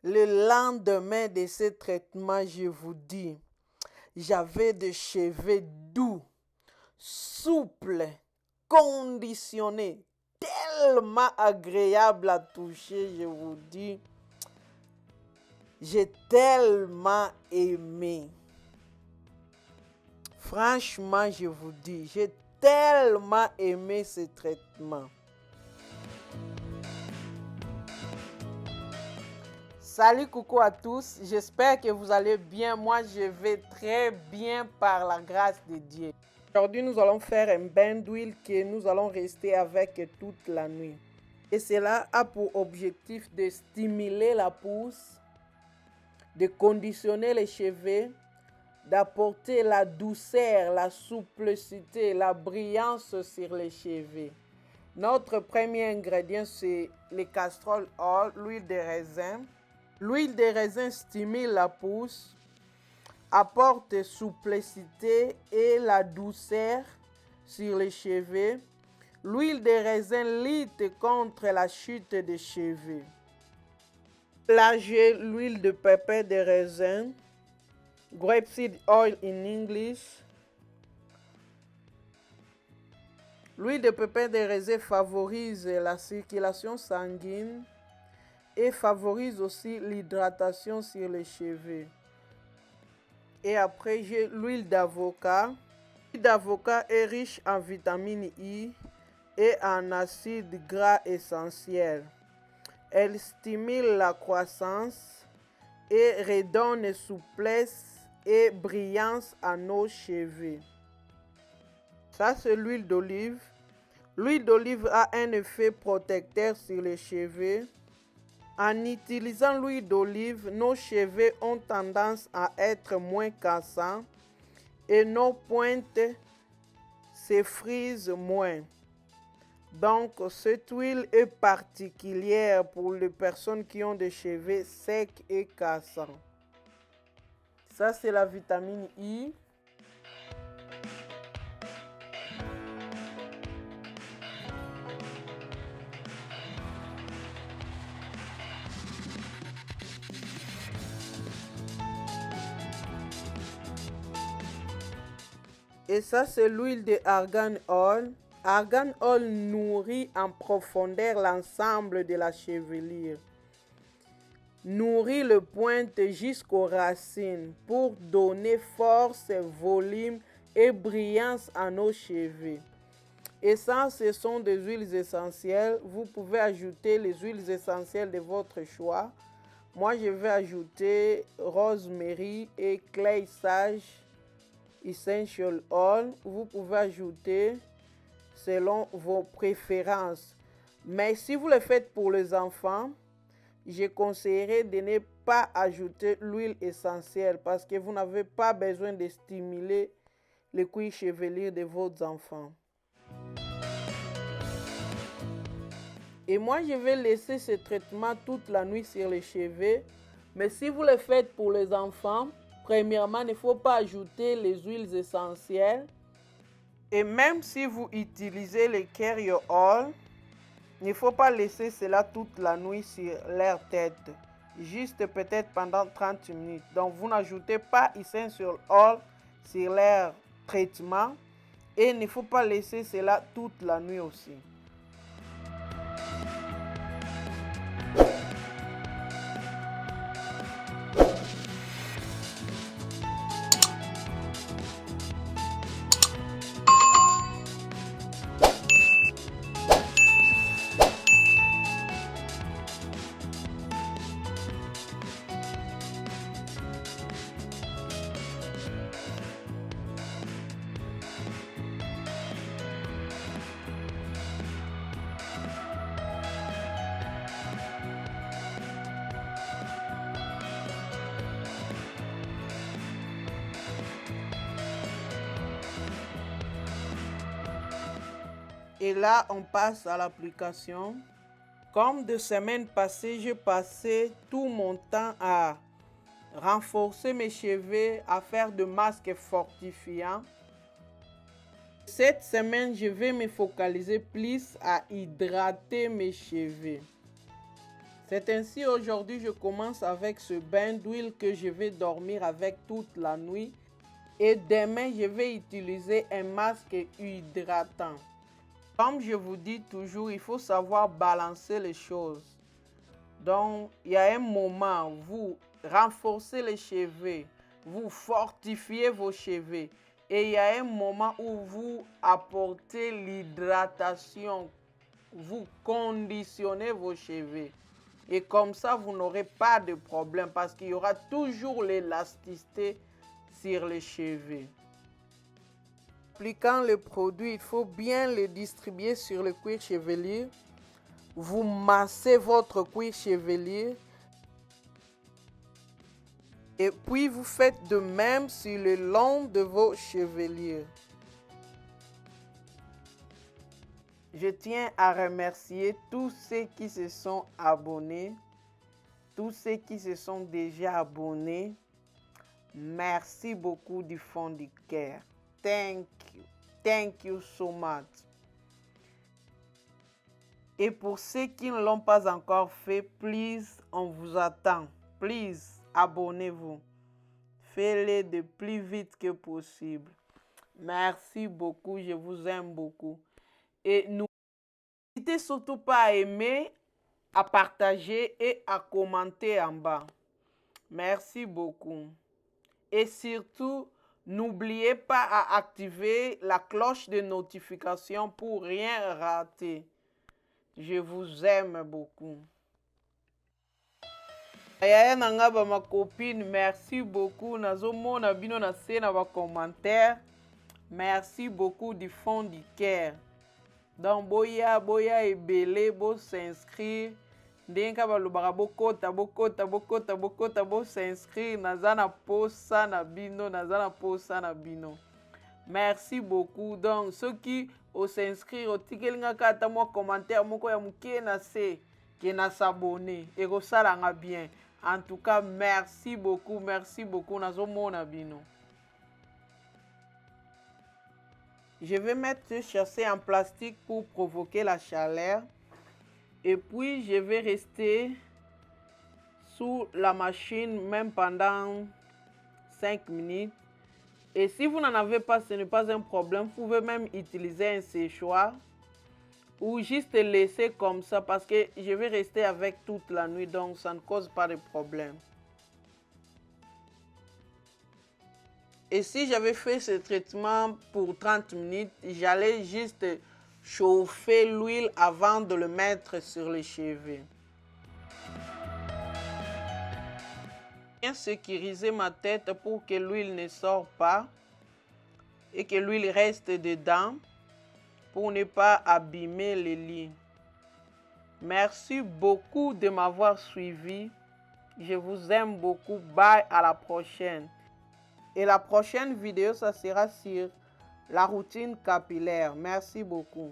Le lendemain de ce traitement, je vous dis, j'avais des cheveux doux, souples, conditionnés, tellement agréables à toucher, je vous dis. J'ai tellement aimé. Franchement, je vous dis, j'ai tellement aimé ce traitement. Salut, coucou à tous. J'espère que vous allez bien. Moi, je vais très bien par la grâce de Dieu. Aujourd'hui, nous allons faire un bain d'huile que nous allons rester avec toute la nuit. Et cela a pour objectif de stimuler la pousse, de conditionner les cheveux, d'apporter la douceur, la souplicité, la brillance sur les cheveux. Notre premier ingrédient, c'est le castor oil, l'huile de raisin. L'huile de raisin stimule la pousse, apporte souplicité et la douceur sur les cheveux. L'huile de raisin lutte contre la chute des cheveux. Là, j'ai l'huile de pépins de raisin, grapeseed oil in English. L'huile de pépins de raisin favorise la circulation sanguine et favorise aussi l'hydratation sur les cheveux. Et après, j'ai l'huile d'avocat. L'huile d'avocat est riche en vitamine I et en acides gras essentiels. Elle stimule la croissance et redonne souplesse et brillance à nos cheveux. Ça, c'est l'huile d'olive. L'huile d'olive a un effet protecteur sur les cheveux. En utilisant l'huile d'olive, nos cheveux ont tendance à être moins cassants et nos pointes se frisent moins. Donc, cette huile est particulière pour les personnes qui ont des cheveux secs et cassants. Ça, c'est la vitamine I. Et ça, c'est l'huile de argan oil. Argan oil nourrit en profondeur l'ensemble de la chevelure. Nourrit le pointe jusqu'aux racines pour donner force, volume et brillance à nos cheveux. Et ça, ce sont des huiles essentielles. Vous pouvez ajouter les huiles essentielles de votre choix. Moi, je vais ajouter rosemary et clay sage essential oil. Vous pouvez ajouter selon vos préférences. Mais si vous le faites pour les enfants, je conseillerais de ne pas ajouter l'huile essentielle parce que vous n'avez pas besoin de stimuler le cuir chevelu de vos enfants. Et moi, je vais laisser ce traitement toute la nuit sur les cheveux. Mais si vous le faites pour les enfants, premièrement, il ne faut pas ajouter les huiles essentielles. Et même si vous utilisez le carrier oil, il ne faut pas laisser cela toute la nuit sur leur tête. Juste peut-être pendant 30 minutes. Donc, vous n'ajoutez pas essential oil sur leur traitement. Et il ne faut pas laisser cela toute la nuit aussi. Et là, on passe à l'application. Comme de semaines passées, j'ai passé tout mon temps à renforcer mes cheveux, à faire de masques fortifiants. Cette semaine, je vais me focaliser plus à hydrater mes cheveux. C'est ainsi aujourd'hui je commence avec ce bain d'huile que je vais dormir avec toute la nuit. Et demain je vais utiliser un masque hydratant. Comme je vous dis toujours, il faut savoir balancer les choses. Donc, il y a un moment, vous renforcez les cheveux, vous fortifiez vos cheveux. Et il y a un moment où vous apportez l'hydratation, vous conditionnez vos cheveux. Et comme ça, vous n'aurez pas de problème parce qu'il y aura toujours l'élasticité sur les cheveux. Appliquant le produit, il faut bien le distribuer sur le cuir chevelu. Vous massez votre cuir chevelu et puis vous faites de même sur le long de vos chevelures. Je tiens à remercier tous ceux qui se sont abonnés, tous ceux qui se sont déjà abonnés. Merci beaucoup du fond du cœur. Thank you so much. Et pour ceux qui ne l'ont pas encore fait, please, on vous attend. Please, abonnez-vous. Faites-le de plus vite que possible. Merci beaucoup, je vous aime beaucoup. Et n'hésitez surtout pas à aimer, à partager et à commenter en bas. Merci beaucoup. Et surtout, n'oubliez pas à activer la cloche de notification pour rien rater. Je vous aime beaucoup. Yaya nanga ba ma copine, merci beaucoup. Nazomona bino na se na ba commentaire. Merci beaucoup du fond du cœur. Donc boya ebele bo s'inscrire. Ndenga balobaka bokota bo s'inscrire. Naza na posa na bino. Merci beaucoup. Donc ceux qui au s'inscrire au tikelinga kata mo commentaire moko ya muke na se ke na s'abonner et kosalanga bien. En tout cas, merci beaucoup. Nazomona bino. Je vais mettre ce chassé en plastique pour provoquer la chaleur. Et puis, je vais rester sous la machine même pendant 5 minutes. Et si vous n'en avez pas, ce n'est pas un problème. Vous pouvez même utiliser un séchoir ou juste laisser comme ça parce que je vais rester avec toute la nuit. Donc, ça ne cause pas de problème. Et si j'avais fait ce traitement pour 30 minutes, j'allais juste chauffer l'huile avant de le mettre sur les cheveux. Bien sécuriser ma tête pour que l'huile ne sorte pas et que l'huile reste dedans pour ne pas abîmer les lits. Merci beaucoup de m'avoir suivi. Je vous aime beaucoup. Bye, à la prochaine. Et la prochaine vidéo, ça sera sur la routine capillaire. Merci beaucoup.